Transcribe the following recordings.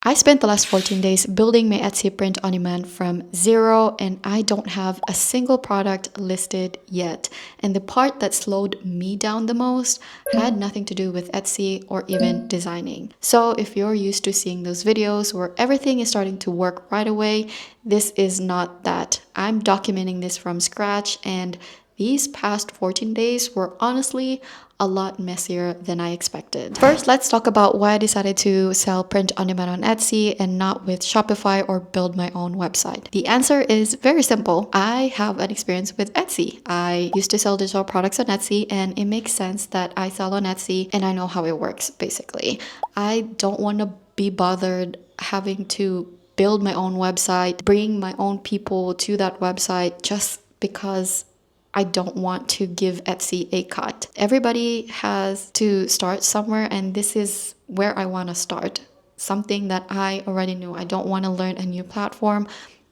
I spent the last 14 days building my Etsy print on demand from zero, and I don't have a single product listed yet. And the part that slowed me down the most had nothing to do with Etsy or even designing. So if you're used to seeing those videos where everything is starting to work right away, this is not that. I'm documenting this from scratch, and these past 14 days were honestly a lot messier than I expected. First, let's talk about why I decided to sell print on demand on Etsy and not with Shopify or build my own website. The answer is very simple. I have an experience with Etsy. I used to sell digital products on Etsy, and it makes sense that I sell on Etsy and I know how it works, basically. I don't want to be bothered having to build my own website, bring my own people to that website just because I don't want to give Etsy a cut. Everybody has to start somewhere, and this is where I want to start. Something that I already knew. I don't want to learn a new platform.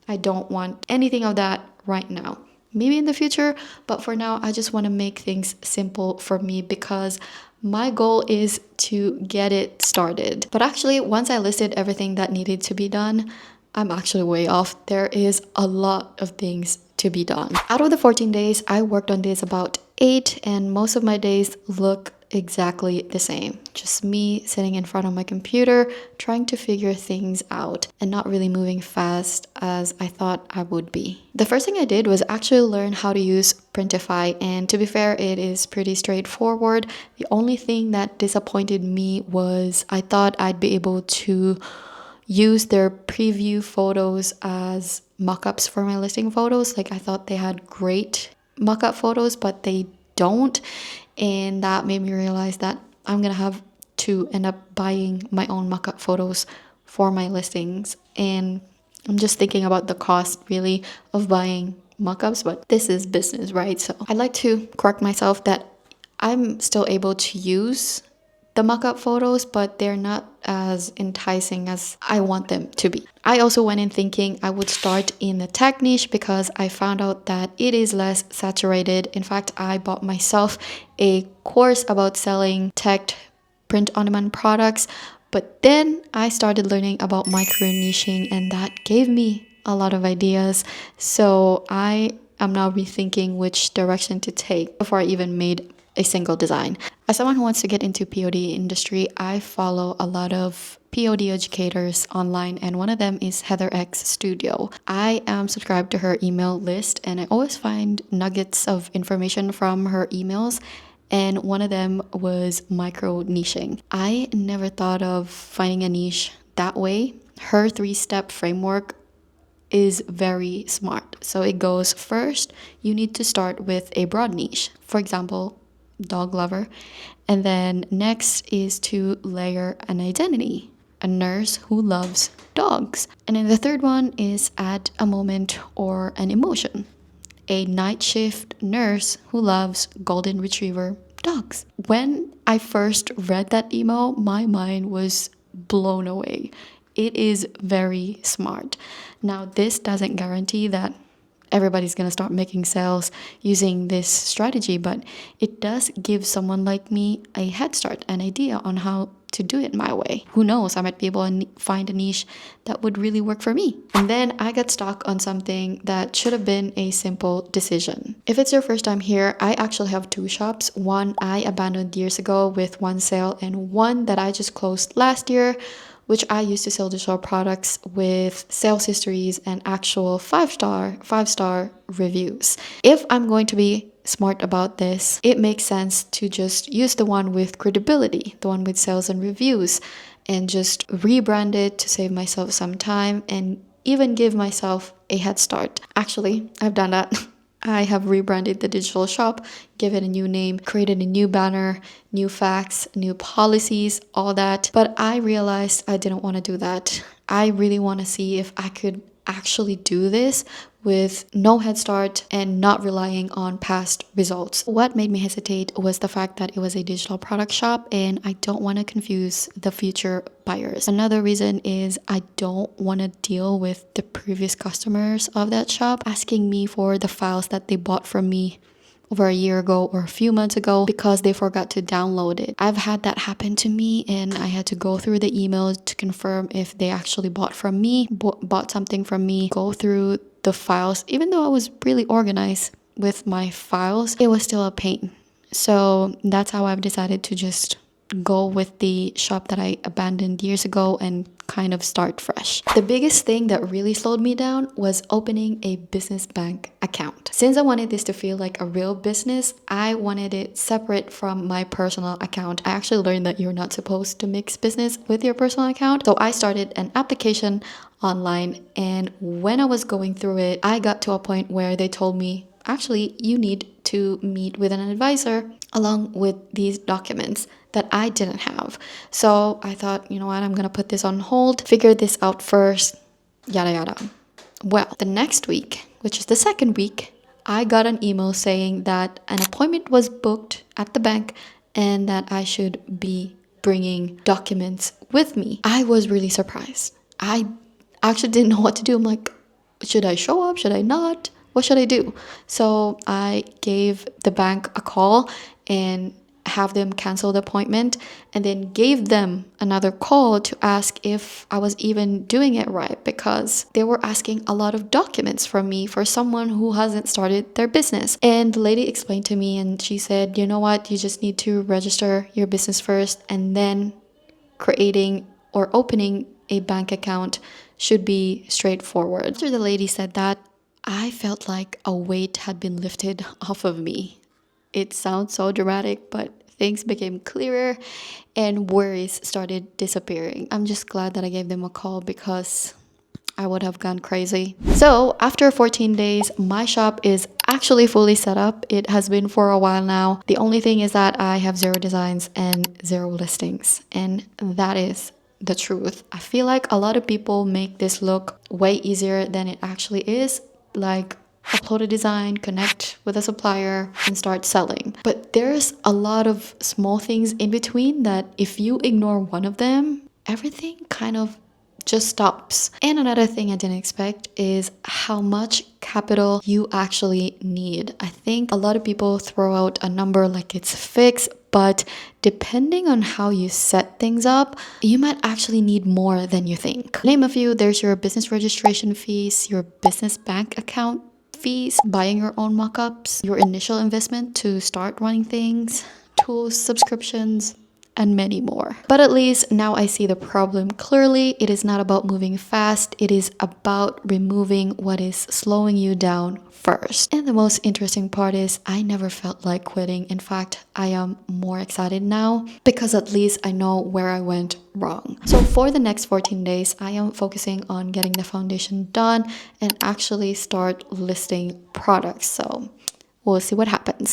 I don't want anything of that right now. Maybe in the future, but for now, I just want to make things simple for me because my goal is to get it started. But actually, once I listed everything that needed to be done, I'm actually way off. There is a lot of things to be done. Out of the 14 days, I worked on this about 8, and most of my days look exactly the same. Just me sitting in front of my computer, trying to figure things out and not really moving fast as I thought I would be. The first thing I did was actually learn how to use Printify, and to be fair, it is pretty straightforward. The only thing that disappointed me was I thought I'd be able to use their preview photos as mock-ups for my listing photos. Like, I thought they had great mock-up photos, but they don't. And that made me realize that I'm gonna have to end up buying my own mock-up photos for my listings. And I'm just thinking about the cost really of buying mock-ups, but this is business, right? So I'd like to correct myself that I'm still able to use the mock-up photos, but they're not as enticing as I want them to be. I also went in thinking I would start in the tech niche because I found out that it is less saturated. In fact, I bought myself a course about selling tech print-on-demand products, but then I started learning about micro niching, and that gave me a lot of ideas. So I am now rethinking which direction to take before I even made a single design. As someone who wants to get into POD industry, I follow a lot of POD educators online, and one of them is Heather X Studio. I am subscribed to her email list, and I always find nuggets of information from her emails, and one of them was micro niching. I never thought of finding a niche that way. Her 3-step framework is very smart. So it goes, first, you need to start with a broad niche. For example, dog lover. And then next is to layer an identity, a nurse who loves dogs. And then the third one is add a moment or an emotion, a night shift nurse who loves golden retriever dogs. When I first read that email, my mind was blown away. It is very smart. Now, this doesn't guarantee that everybody's going to start making sales using this strategy, but it does give someone like me a head start, an idea on how to do it my way. Who knows, I might be able to find a niche that would really work for me. And then I got stuck on something that should have been a simple decision. If it's your first time here, I actually have 2 shops. One I abandoned years ago with 1 sale, and one that I just closed last year, which I used to sell digital products with sales histories and actual 5-star reviews. If I'm going to be smart about this, it makes sense to just use the one with credibility, the one with sales and reviews, and just rebrand it to save myself some time and even give myself a head start. Actually, I've done that. I have rebranded the digital shop, given a new name, created a new banner, new facts, new policies, all that. But I realized I didn't want to do that. I really want to see if I could actually do this with no head start and not relying on past results. What made me hesitate was the fact that it was a digital product shop, and I don't want to confuse the future buyers. Another reason is I don't want to deal with the previous customers of that shop asking me for the files that they bought from me over a year ago or a few months ago because they forgot to download it. I've had that happen to me, and I had to go through the emails to confirm if they actually bought from me, bought something from me, go through the files. Even though I was really organized with my files, it was still a pain. So that's how I've decided to just go with the shop that I abandoned years ago and kind of start fresh. The biggest thing that really slowed me down was opening a business bank account. Since I wanted this to feel like a real business, I wanted it separate from my personal account. I actually learned that you're not supposed to mix business with your personal account. So I started an application online, and when I was going through it, I got to a point where they told me, actually, you need to meet with an advisor along with these documents that I didn't have. So I thought, you know what, I'm gonna put this on hold, figure this out first, yada yada. Well, the next week, which is the second week, I got an email saying that an appointment was booked at the bank and that I should be bringing documents with me. I was really surprised. I actually didn't know what to do. I'm like, should I show up? Should I not? What should I do? So I gave the bank a call and have them cancel the appointment, and then gave them another call to ask if I was even doing it right, because they were asking a lot of documents from me for someone who hasn't started their business. And the lady explained to me, and she said, you know what, you just need to register your business first, and then creating or opening a bank account should be straightforward. After the lady said that, I felt like a weight had been lifted off of me. It sounds so dramatic, but things became clearer and worries started disappearing. I'm just glad that I gave them a call because I would have gone crazy. So after 14 days, my shop is actually fully set up. It has been for a while now. The only thing is that I have 0 designs and 0 listings, and that is the truth. I feel like a lot of people make this look way easier than it actually is. Like, upload a design, connect with a supplier, and start selling. But there's a lot of small things in between that if you ignore one of them, everything kind of just stops. And another thing I didn't expect is how much capital you actually need. I think a lot of people throw out a number like it's fixed, but depending on how you set things up, you might actually need more than you think. Name a few: there's your business registration fees, your business bank account fees, buying your own mock-ups, your initial investment to start running things, tools, subscriptions, and many more. But at least now I see the problem clearly. It is not about moving fast. It is about removing what is slowing you down first. And the most interesting part is I never felt like quitting. In fact, I am more excited now because at least I know where I went wrong. So for the next 14 days, I am focusing on getting the foundation done and actually start listing products. So we'll see what happens.